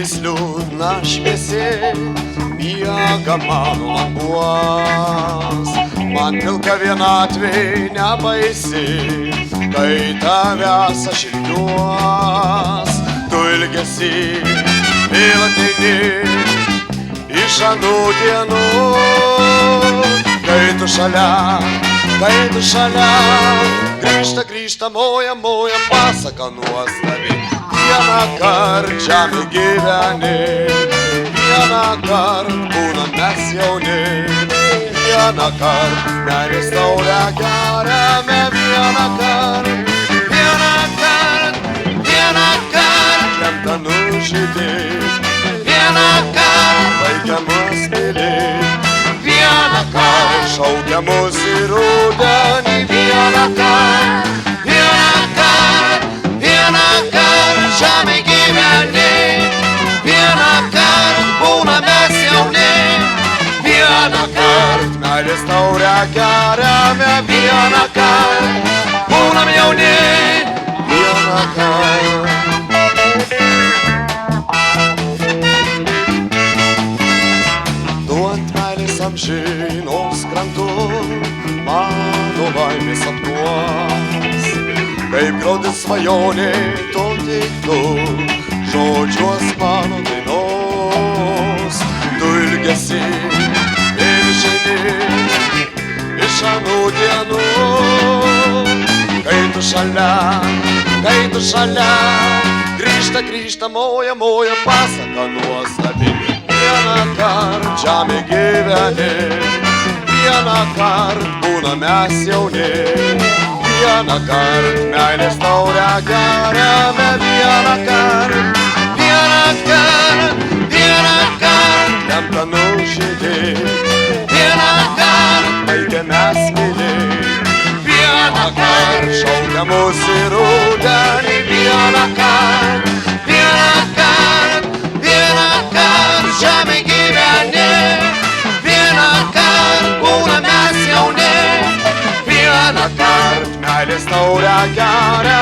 Naktis liūdna šviesi, miega mano languos. Man pilka vienatvė nebaisi, kai tavęs aš ilgiuos. Tu ilgesi, vėl ateini iš anų dienų. Kai tu šalia, grįžta moja pasaka nuostabi. Vieną kart žemė gyveni, vieną kart būna mes jauni. Vieną kart meilės taurę geriame, vieną kart lemta nužudyti. Vieną kart baigiamas mylėti, vieną kart šaukiamus į rudenį. Vieną kart žemė gyveni, vieną kart būna mes jauni. Vieną kart meilės taurę geriame, vieną kart būnam jauni. Vieną kart. Tu ant meilės amžinos krantu mano laimės sapnuos. Kaip graudis svajonė, tu tik tu, žodžiuos mano dainos. Tu ilgesi ir žini iš anų dienų. Kai tu šalia, grįžta moja pasaka nuostabi. Vieną kart žemė gyveni, vieną kart būna mes jauni. Vieną kart meilės taurę geriame, vieną kart lemta nužudyti. Vieną kart baigiamės mylėti, vieną kart šaukiamus į rudenį. Vieną kart žemė gyveni, vieną kart būna mes jauni. Vieną kart meilės taurę geriame.